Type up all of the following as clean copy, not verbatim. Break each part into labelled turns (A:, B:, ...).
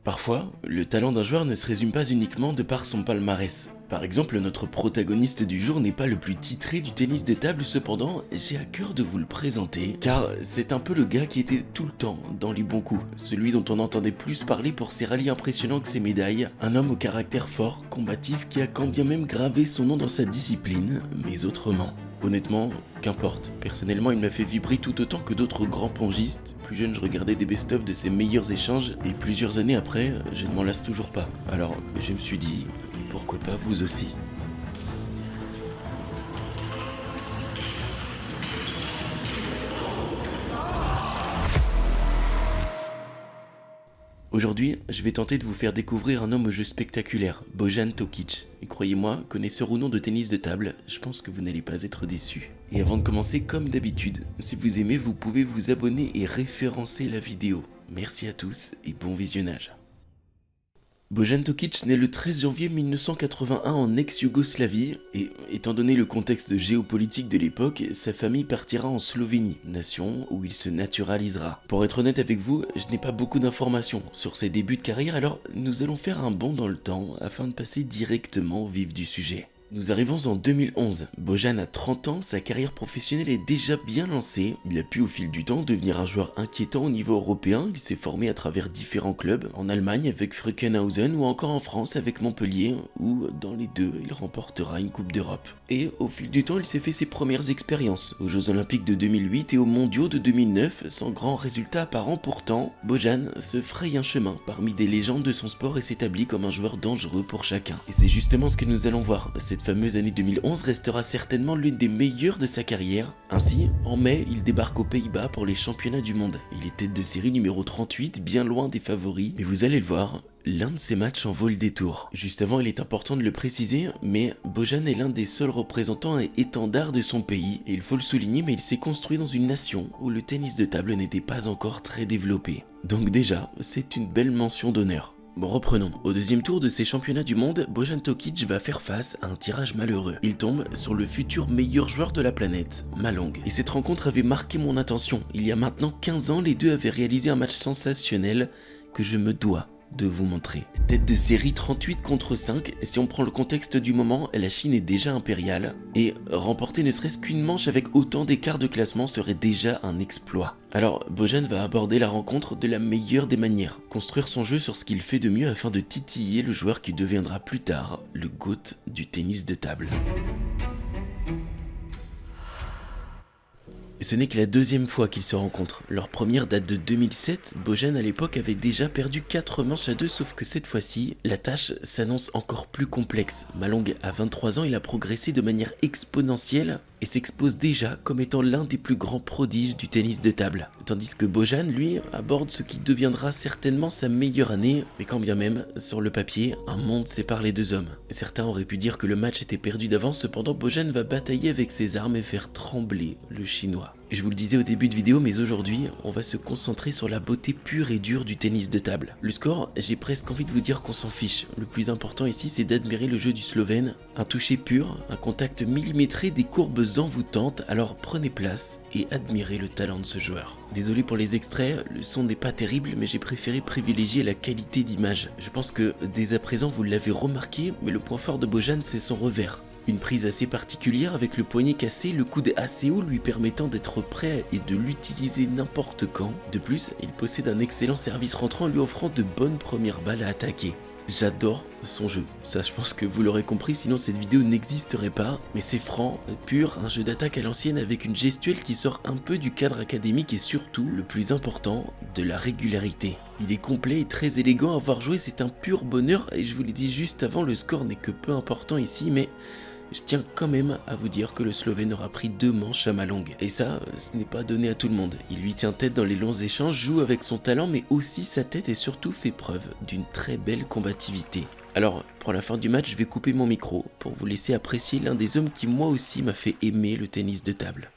A: Parfois, le talent d'un joueur ne se résume pas uniquement de par son palmarès. Par exemple, notre protagoniste du jour n'est pas le plus titré du tennis de table, cependant, j'ai à cœur de vous le présenter, car c'est un peu le gars qui était tout le temps dans les bons coups, celui dont on entendait plus parler pour ses rallyes impressionnants que ses médailles, un homme au caractère fort, combatif, qui a quand bien même gravé son nom dans sa discipline, mais autrement. Honnêtement, qu'importe. Personnellement, il m'a fait vibrer tout autant que d'autres grands pongistes. Plus jeune, je regardais des best-of de ses meilleurs échanges, et plusieurs années après, je ne m'en lasse toujours pas. Alors, je me suis dit, et pourquoi pas vous aussi? Aujourd'hui, je vais tenter de vous faire découvrir un homme au jeu spectaculaire, Bojan Tokic. Et croyez-moi, connaisseur ou non de tennis de table, je pense que vous n'allez pas être déçus. Et avant de commencer, comme d'habitude, si vous aimez, vous pouvez vous abonner et référencer la vidéo. Merci à tous et bon visionnage. Bojan Tokic naît le 13 janvier 1981 en ex-Yougoslavie et, étant donné le contexte géopolitique de l'époque, sa famille partira en Slovénie, nation où il se naturalisera. Pour être honnête avec vous, je n'ai pas beaucoup d'informations sur ses débuts de carrière, alors nous allons faire un bond dans le temps afin de passer directement au vif du sujet. Nous arrivons en 2011. Bojan a 30 ans, sa carrière professionnelle est déjà bien lancée. Il a pu au fil du temps devenir un joueur inquiétant au niveau européen. Il s'est formé à travers différents clubs, en Allemagne avec Frückenhausen ou encore en France avec Montpellier, où dans les deux, il remportera une Coupe d'Europe. Et au fil du temps, il s'est fait ses premières expériences, aux Jeux Olympiques de 2008 et aux Mondiaux de 2009, sans grand résultat apparent pourtant. Bojan se fraye un chemin parmi des légendes de son sport et s'établit comme un joueur dangereux pour chacun. Et c'est justement ce que nous allons voir. Cette fameuse année 2011 restera certainement l'une des meilleures de sa carrière. Ainsi, en mai, il débarque aux Pays-Bas pour les championnats du monde. Il est tête de série numéro 38, bien loin des favoris, mais vous allez le voir, l'un de ses matchs en vaut le détour. Juste avant, il est important de le préciser, mais Bojan est l'un des seuls représentants et étendards de son pays, et il faut le souligner, mais il s'est construit dans une nation où le tennis de table n'était pas encore très développé. Donc déjà, c'est une belle mention d'honneur. Bon, reprenons. Au deuxième tour de ces championnats du monde, Bojan Tokic va faire face à un tirage malheureux. Il tombe sur le futur meilleur joueur de la planète, Malong. Et cette rencontre avait marqué mon attention. Il y a maintenant 15 ans, les deux avaient réalisé un match sensationnel que je me dois de vous montrer. Tête de série 38 contre 5, si on prend le contexte du moment, la Chine est déjà impériale, et remporter ne serait-ce qu'une manche avec autant d'écart de classement serait déjà un exploit. Alors, Bojan va aborder la rencontre de la meilleure des manières, construire son jeu sur ce qu'il fait de mieux afin de titiller le joueur qui deviendra plus tard le GOAT du tennis de table. Et ce n'est que la deuxième fois qu'ils se rencontrent. Leur première date de 2007, Bojan à l'époque avait déjà perdu 4 manches à 2, sauf que cette fois-ci, la tâche s'annonce encore plus complexe. Malong a 23 ans, il a progressé de manière exponentielle et s'expose déjà comme étant l'un des plus grands prodiges du tennis de table. Tandis que Bojan, lui, aborde ce qui deviendra certainement sa meilleure année, mais quand bien même, sur le papier, un monde sépare les deux hommes. Certains auraient pu dire que le match était perdu d'avance, cependant Bojan va batailler avec ses armes et faire trembler le chinois. Je vous le disais au début de vidéo, mais aujourd'hui, on va se concentrer sur la beauté pure et dure du tennis de table. Le score, j'ai presque envie de vous dire qu'on s'en fiche. Le plus important ici, c'est d'admirer le jeu du Slovène. Un toucher pur, un contact millimétré, des courbes envoûtantes, alors prenez place et admirez le talent de ce joueur. Désolé pour les extraits, le son n'est pas terrible, mais j'ai préféré privilégier la qualité d'image. Je pense que dès à présent vous l'avez remarqué, mais le point fort de Bojan, c'est son revers. Une prise assez particulière avec le poignet cassé, le coude assez haut lui permettant d'être prêt et de l'utiliser n'importe quand. De plus, il possède un excellent service rentrant lui offrant de bonnes premières balles à attaquer. J'adore son jeu, ça je pense que vous l'aurez compris, sinon cette vidéo n'existerait pas, mais c'est franc, pur, un jeu d'attaque à l'ancienne avec une gestuelle qui sort un peu du cadre académique et surtout, le plus important, de la régularité. Il est complet et très élégant à voir jouer, c'est un pur bonheur et je vous l'ai dit juste avant, le score n'est que peu important ici, mais je tiens quand même à vous dire que le Slovène aura pris 2 manches à Malong. Et ça, ce n'est pas donné à tout le monde. Il lui tient tête dans les longs échanges, joue avec son talent, mais aussi sa tête et surtout fait preuve d'une très belle combativité. Alors, pour la fin du match, je vais couper mon micro pour vous laisser apprécier l'un des hommes qui moi aussi m'a fait aimer le tennis de table.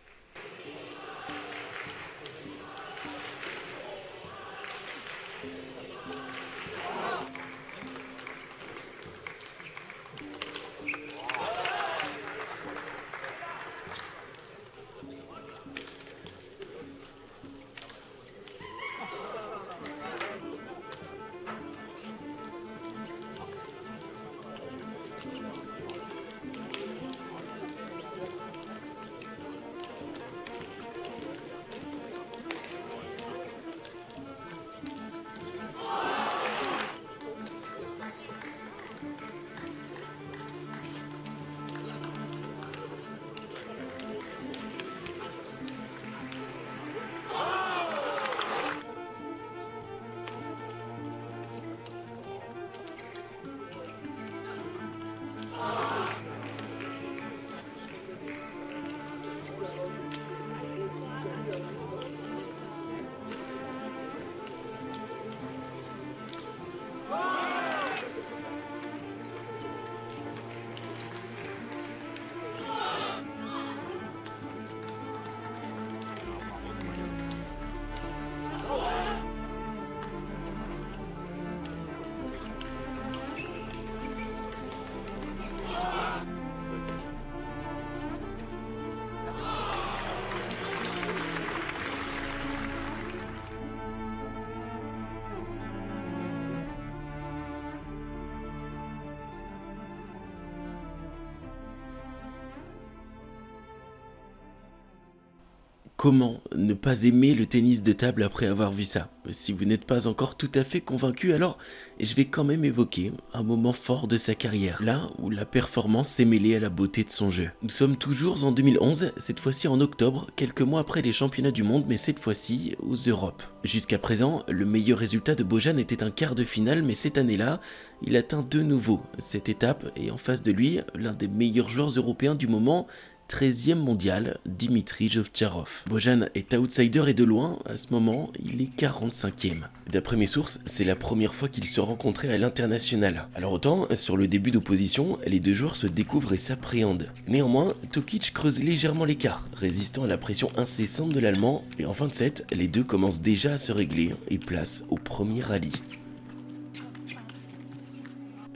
A: Comment ne pas aimer le tennis de table après avoir vu ça? Si vous n'êtes pas encore tout à fait convaincu, alors je vais quand même évoquer un moment fort de sa carrière, là où la performance s'est mêlée à la beauté de son jeu. Nous sommes toujours en 2011, cette fois-ci en octobre, quelques mois après les championnats du monde, mais cette fois-ci aux Europes. Jusqu'à présent, le meilleur résultat de Bojan était un quart de finale, mais cette année-là, il atteint de nouveau cette étape et en face de lui, l'un des meilleurs joueurs européens du moment, 13e mondial, Dimitri Jovtcharov. Bojan est outsider et de loin, à ce moment, il est 45e. D'après mes sources, c'est la première fois qu'ils se rencontraient à l'international. Alors autant, sur le début d'opposition, les deux joueurs se découvrent et s'appréhendent. Néanmoins, Tokic creuse légèrement l'écart, résistant à la pression incessante de l'Allemand, et en fin de set, les deux commencent déjà à se régler et place au premier rallye.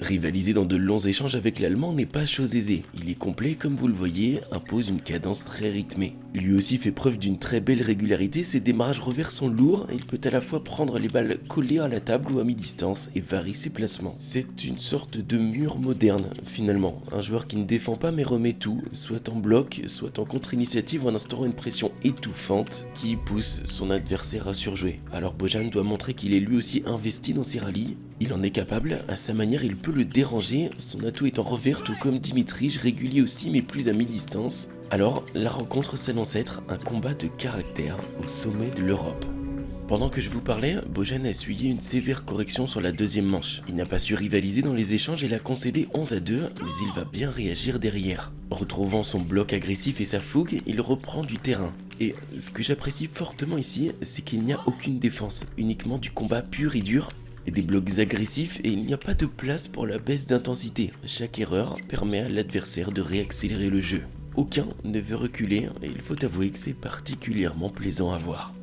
A: Rivaliser dans de longs échanges avec l'Allemand n'est pas chose aisée. Il est complet, comme vous le voyez, impose une cadence très rythmée. Lui aussi fait preuve d'une très belle régularité, ses démarrages revers sont lourds, et il peut à la fois prendre les balles collées à la table ou à mi-distance et varie ses placements. C'est une sorte de mur moderne, finalement. Un joueur qui ne défend pas mais remet tout, soit en bloc, soit en contre-initiative en instaurant une pression étouffante qui pousse son adversaire à surjouer. Alors Bojan doit montrer qu'il est lui aussi investi dans ses rallyes. Il en est capable, à sa manière il peut le déranger, son atout est en revers tout comme Dimitri, régulier aussi mais plus à mi-distance. Alors la rencontre s'annonce être un combat de caractère au sommet de l'Europe. Pendant que je vous parlais, Bojan a essuyé une sévère correction sur la deuxième manche. Il n'a pas su rivaliser dans les échanges et l'a concédé 11-2, mais il va bien réagir derrière. Retrouvant son bloc agressif et sa fougue, il reprend du terrain. Et ce que j'apprécie fortement ici, c'est qu'il n'y a aucune défense, uniquement du combat pur et dur, et des blocs agressifs et il n'y a pas de place pour la baisse d'intensité. Chaque erreur permet à l'adversaire de réaccélérer le jeu. Aucun ne veut reculer et il faut avouer que c'est particulièrement plaisant à voir.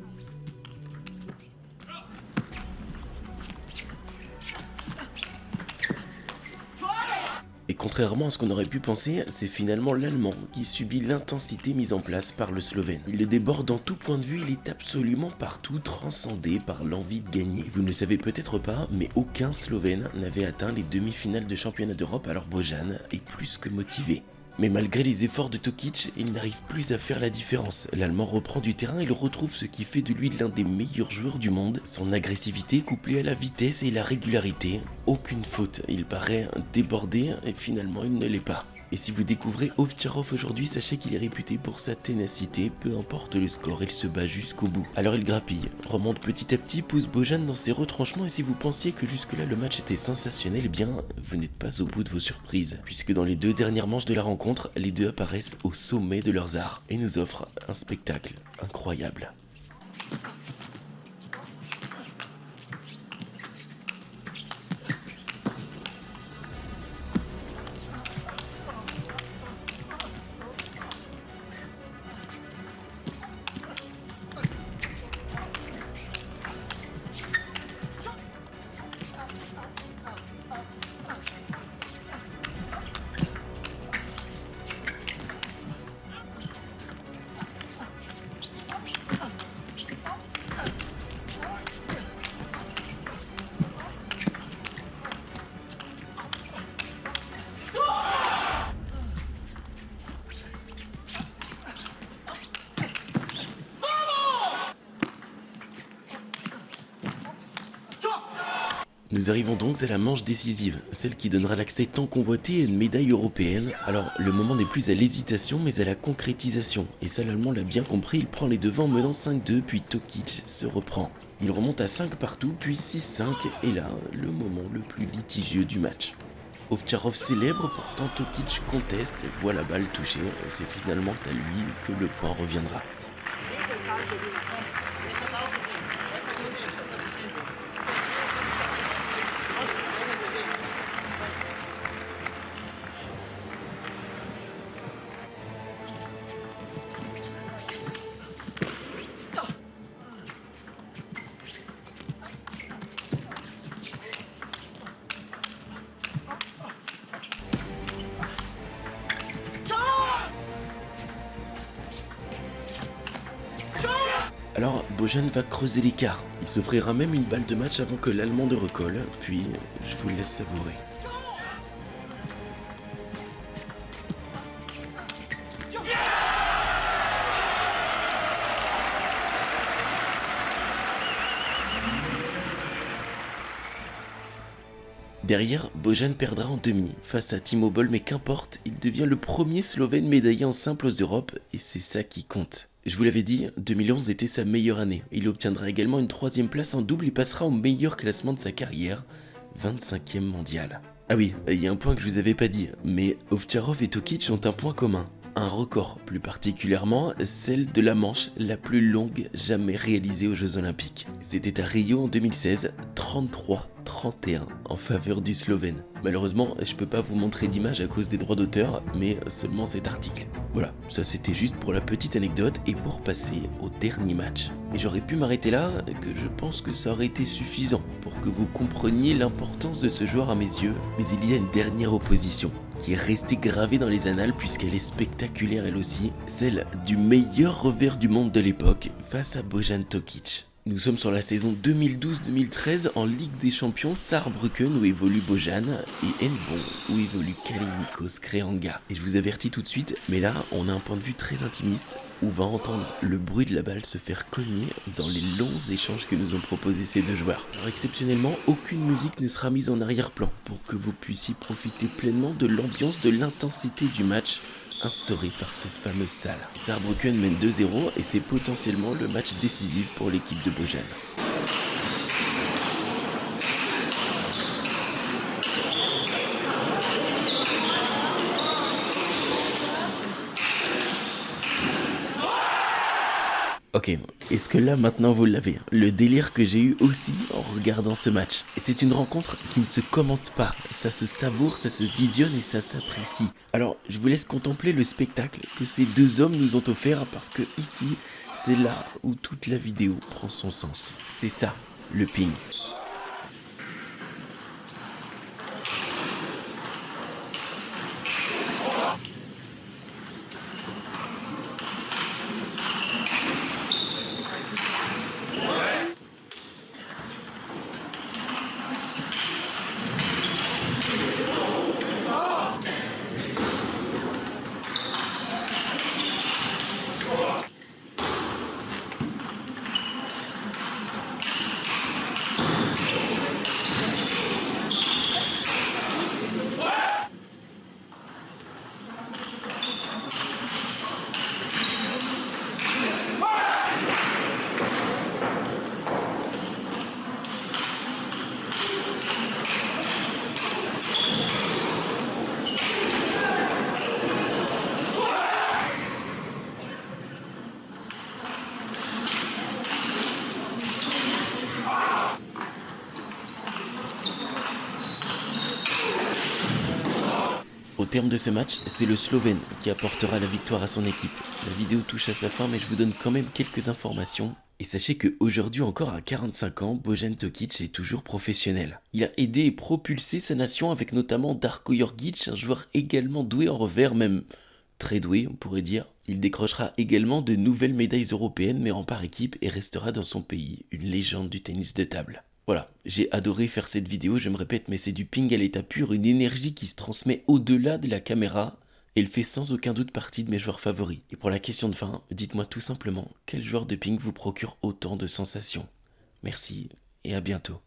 A: Et contrairement à ce qu'on aurait pu penser, c'est finalement l'Allemand qui subit l'intensité mise en place par le Slovène. Il le déborde dans tout point de vue, il est absolument partout transcendé par l'envie de gagner. Vous ne le savez peut-être pas, mais aucun Slovène n'avait atteint les demi-finales de championnat d'Europe, alors Bojan est plus que motivé. Mais malgré les efforts de Tokic, il n'arrive plus à faire la différence. L'Allemand reprend du terrain et il retrouve ce qui fait de lui l'un des meilleurs joueurs du monde. Son agressivité couplée à la vitesse et la régularité. Aucune faute, il paraît débordé et finalement il ne l'est pas. Et si vous découvrez Ovtcharov aujourd'hui, sachez qu'il est réputé pour sa ténacité, peu importe le score, il se bat jusqu'au bout. Alors il grappille, remonte petit à petit, pousse Bojan dans ses retranchements et si vous pensiez que jusque-là le match était sensationnel, eh bien vous n'êtes pas au bout de vos surprises. Puisque dans les deux dernières manches de la rencontre, les deux apparaissent au sommet de leurs arts et nous offrent un spectacle incroyable. Nous arrivons donc à la manche décisive, celle qui donnera l'accès tant convoité à une médaille européenne. Alors le moment n'est plus à l'hésitation mais à la concrétisation. Et ça l'Allemand l'a bien compris, il prend les devants menant 5-2 puis Tokic se reprend. Il remonte à 5 partout puis 6-5 et là, le moment le plus litigieux du match. Ovtcharov célèbre, pourtant Tokic conteste, voit la balle touchée et c'est finalement à lui que le point reviendra. Alors, Bojan va creuser l'écart. Il s'offrira même une balle de match avant que l'Allemand ne recolle, puis je vous laisse savourer. Derrière, Bojan perdra en demi face à Timo Boll, mais qu'importe, il devient le premier Slovène médaillé en simple aux Europes et c'est ça qui compte. Je vous l'avais dit, 2011 était sa meilleure année. Il obtiendra également une 3ème place en double et passera au meilleur classement de sa carrière, 25e mondial. Ah oui, il y a un point que je vous avais pas dit, mais Ovtcharov et Tokic ont un point commun. Un record, plus particulièrement celle de la manche la plus longue jamais réalisée aux Jeux Olympiques. C'était à Rio en 2016, 33-31 en faveur du Slovène. Malheureusement, je peux pas vous montrer d'image à cause des droits d'auteur, mais seulement cet article. Voilà, ça c'était juste pour la petite anecdote et pour passer au dernier match. Et j'aurais pu m'arrêter là, que je pense que ça aurait été suffisant pour que vous compreniez l'importance de ce joueur à mes yeux, mais il y a une dernière opposition qui est restée gravée dans les annales puisqu'elle est spectaculaire elle aussi, celle du meilleur revers du monde de l'époque face à Bojan Tokic. Nous sommes sur la saison 2012-2013 en Ligue des Champions Saarbrücken où évolue Bojan et Henbon où évolue Kalinickos Kreanga. Et je vous avertis tout de suite, mais là on a un point de vue très intimiste où on va entendre le bruit de la balle se faire cogner dans les longs échanges que nous ont proposés ces deux joueurs. Alors exceptionnellement, aucune musique ne sera mise en arrière-plan pour que vous puissiez profiter pleinement de l'ambiance, de l'intensité du match instauré par cette fameuse salle. Saarbrücken mène 2-0 et c'est potentiellement le match décisif pour l'équipe de Bojan. Ok, est-ce que là maintenant vous l'avez? Le délire que j'ai eu aussi en regardant ce match. Et c'est une rencontre qui ne se commente pas, ça se savoure, ça se visionne et ça s'apprécie. Alors je vous laisse contempler le spectacle que ces deux hommes nous ont offert parce que ici, c'est là où toute la vidéo prend son sens. C'est ça, le ping. Au terme de ce match, c'est le Slovène qui apportera la victoire à son équipe. La vidéo touche à sa fin mais je vous donne quand même quelques informations. Et sachez qu'aujourd'hui encore à 45 ans, Bojan Tokic est toujours professionnel. Il a aidé et propulsé sa nation avec notamment Darko Jorgic, un joueur également doué en revers, même très doué on pourrait dire. Il décrochera également de nouvelles médailles européennes mais en par équipe et restera dans son pays une légende du tennis de table. Voilà, j'ai adoré faire cette vidéo, je me répète, mais c'est du ping à l'état pur, une énergie qui se transmet au-delà de la caméra, et elle fait sans aucun doute partie de mes joueurs favoris. Et pour la question de fin, dites-moi tout simplement, quel joueur de ping vous procure autant de sensations? Merci, et à bientôt.